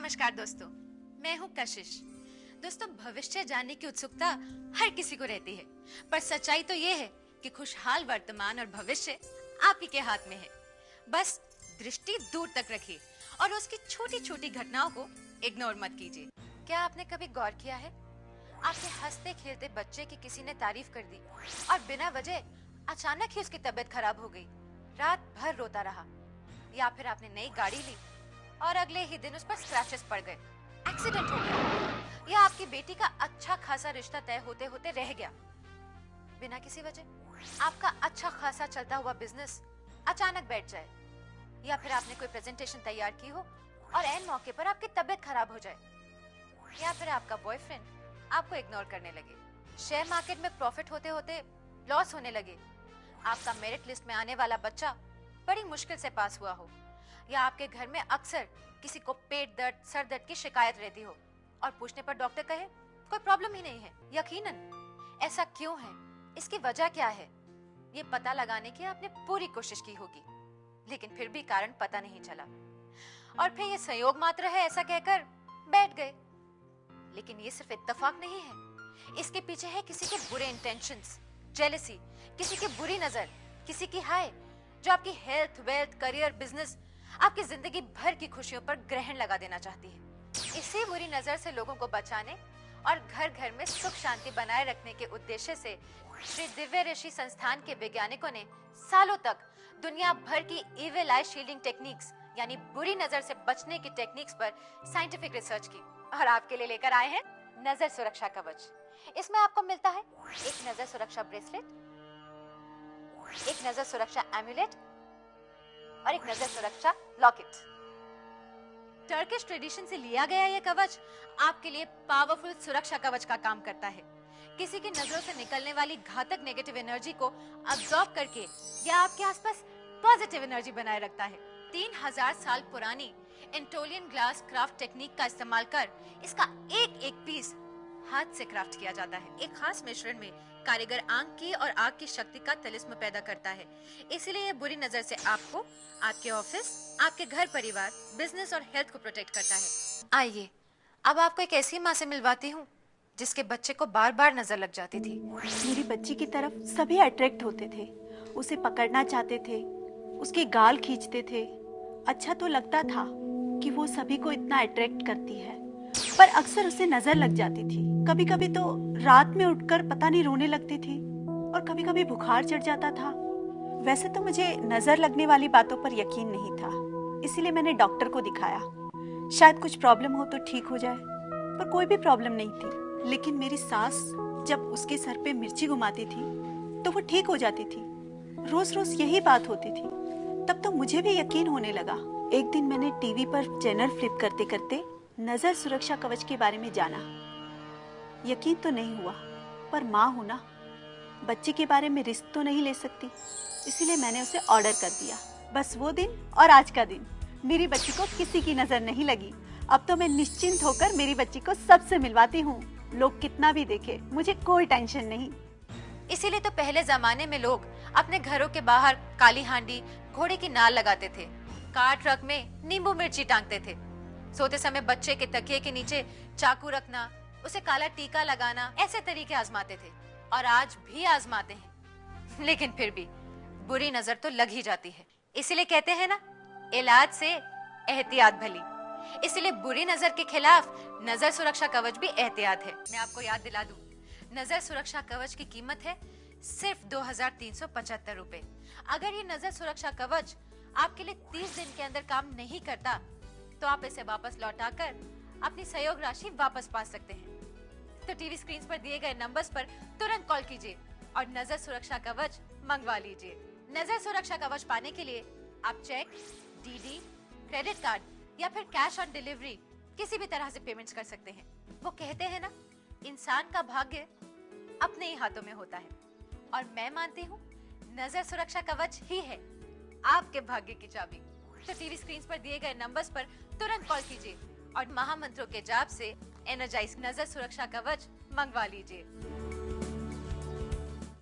नमस्कार दोस्तों, मैं हूँ कशिश। दोस्तों, भविष्य जानने की उत्सुकता हर किसी को रहती है, पर सच्चाई तो ये है कि खुशहाल वर्तमान और भविष्य आप ही के हाथ में है। बस दृष्टि दूर तक रखिए और उसकी छोटी छोटी घटनाओं को इग्नोर मत कीजिए। क्या आपने कभी गौर किया है, आपके हंसते खेलते बच्चे की किसी ने तारीफ कर दी और बिना वजह अचानक ही उसकी तबीयत खराब हो गई, रात भर रोता रहा। या फिर आपने नई गाड़ी ली और अगले ही दिन उस पर स्क्रैचेस पड़ गए, एक्सीडेंट हो गया। या आपकी बेटी का अच्छा खासा रिश्ता तय होते होते रह गया बिना किसी वजह। आपका अच्छा खासा चलता हुआ बिजनेस अचानक बैठ जाए। या फिर आपने कोई प्रेजेंटेशन तैयार की हो और ऐन मौके पर आपकी तबीयत खराब हो जाए। या फिर आपका बॉयफ्रेंड आपको इग्नोर करने लगे, शेयर मार्केट में प्रॉफिट होते होते लॉस होने लगे, आपका मेरिट लिस्ट में आने वाला बच्चा बड़ी मुश्किल से पास हुआ हो, या आपके घर में अक्सर किसी को पेट दर्द, सर दर्द की शिकायत रहती हो और पूछने पर डॉक्टर कहे कोई प्रॉब्लम ही नहीं है। यकीनन ऐसा क्यों है, इसकी वजह क्या है, ये पता लगाने की आपने पूरी कोशिश की होगी, लेकिन फिर भी कारण पता नहीं चला और फिर ये संयोग मात्र है ऐसा कहकर बैठ गए। लेकिन ये सिर्फ इत्तेफाक नहीं है, इसके पीछे है किसी के बुरे इंटेंशंस, जेलसी, किसी की बुरी नजर, किसी की हाय जो आपकी हेल्थ, वेल्थ, करियर, बिजनेस, आपकी जिंदगी भर की खुशियों पर ग्रहण लगा देना चाहती है। इसी बुरी नजर से लोगों को बचाने और घर घर में सुख शांति बनाए रखने के उद्देश्य से श्री दिव्य ऋषि संस्थान के वैज्ञानिकों ने सालों तक दुनिया भर की इविल आई शील्डिंग टेक्निक्स यानी बुरी नजर से बचने की टेक्निक्स पर साइंटिफिक रिसर्च की और आपके लिए लेकर आए हैं नजर सुरक्षा कवच। इसमें आपको मिलता है एक नजर सुरक्षा ब्रेसलेट, एक नजर सुरक्षा एम्यूलेट और एक नजर सुरक्षा लॉकेट। टर्किश ट्रेडिशन से लिया गया यह कवच आपके लिए पावरफुल सुरक्षा कवच का काम करता है। किसी की नजरों से निकलने वाली घातक नेगेटिव एनर्जी को अब्सॉर्ब करके या आपके आसपास पॉजिटिव एनर्जी बनाए रखता है। 3000 साल पुरानी एंटोलियन ग्लास क्राफ्ट टेक्निक का इस्तेमाल कर इसका एक एक पीस हाथ से क्राफ्ट किया जाता है। एक खास मिश्रण में कारीगर आंख की और आग की शक्ति का तिलिस्म पैदा करता है। इसलिए यह बुरी नजर से आपको, आपके ऑफिस, आपके घर परिवार, बिजनेस और हेल्थ को प्रोटेक्ट करता है। आइए अब आपको एक ऐसी माँ से मिलवाती हूँ जिसके बच्चे को बार बार नजर लग जाती थी। मेरी बच्ची की तरफ सभी अट्रैक्ट होते थे, उसे पकड़ना चाहते थे, उसके गाल खींचते थे। अच्छा तो लगता था कि वो सभी को इतना अट्रैक्ट करती है, पर अक्सर उसे नजर लग जाती थी। कभी कभी तो रात में उठकर पता नहीं रोने लगती थी और कभी कभी बुखार चढ़ जाता था। वैसे तो मुझे नजर लगने वाली बातों पर यकीन नहीं था, इसीलिए मैंने डॉक्टर को दिखाया, शायद कुछ प्रॉब्लम हो तो ठीक हो जाए, पर कोई भी प्रॉब्लम नहीं थी। लेकिन मेरी सास जब उसके सर पे मिर्ची घुमाती थी तो वो ठीक हो जाती थी। रोज रोज यही बात होती थी। तब तो मुझे भी यकीन होने लगा। एक दिन मैंने टीवी पर चैनल फ्लिप करते करते नजर सुरक्षा कवच के बारे में जाना। यकीन तो नहीं हुआ, पर माँ हूं ना, बच्चे के बारे में रिस्क तो नहीं ले सकती, इसीलिए मैंने उसे ऑर्डर कर दिया। बस वो दिन और आज का दिन मेरी बच्ची को किसी की नजर नहीं लगी। अब तो मैं निश्चिंत होकर मेरी बच्ची को सबसे मिलवाती हूँ। लोग कितना भी देखे, मुझे कोई टेंशन नहीं। इसीलिए तो पहले जमाने में लोग अपने घरों के बाहर काली हांडी, घोड़े की नाल लगाते थे, कार ट्रक में नींबू मिर्ची टांगते थे, सोते समय बच्चे के तकिए के नीचे चाकू रखना, उसे काला टीका लगाना, ऐसे तरीके आजमाते थे और आज भी आजमाते हैं। लेकिन फिर भी बुरी नजर तो लग ही जाती है। इसीलिए कहते हैं ना, इलाज से एहतियात भली। इसीलिए बुरी नजर के खिलाफ नजर सुरक्षा कवच भी एहतियात है। मैं आपको याद दिला दूं, नजर सुरक्षा कवच की कीमत है सिर्फ 2375 रुपए। अगर ये नजर सुरक्षा कवच आपके लिए 30 दिन के अंदर काम नहीं करता तो आप इसे वापस लौटाकर अपनी सहयोग राशि वापस पा सकते हैं। तो टीवी स्क्रीन पर दिए गए नंबर्स पर तुरंत कॉल कीजिए और नजर सुरक्षा कवच मंगवा लीजिए। नजर सुरक्षा कवच पाने के लिए आप चेक, डीडी, क्रेडिट कार्ड या फिर कैश ऑन डिलीवरी किसी भी तरह से पेमेंट्स कर सकते हैं। वो कहते हैं ना, इंसान का भाग्य अपने ही हाथों में होता है और मैं मानती हूँ नजर सुरक्षा कवच ही है आपके भाग्य की चाबी। तो टीवी स्क्रीन पर दिए गए नंबर्स पर तुरंत कॉल कीजिए और महामंत्रों के जाप से एनर्जाइज नजर सुरक्षा कवच मंगवा लीजिए।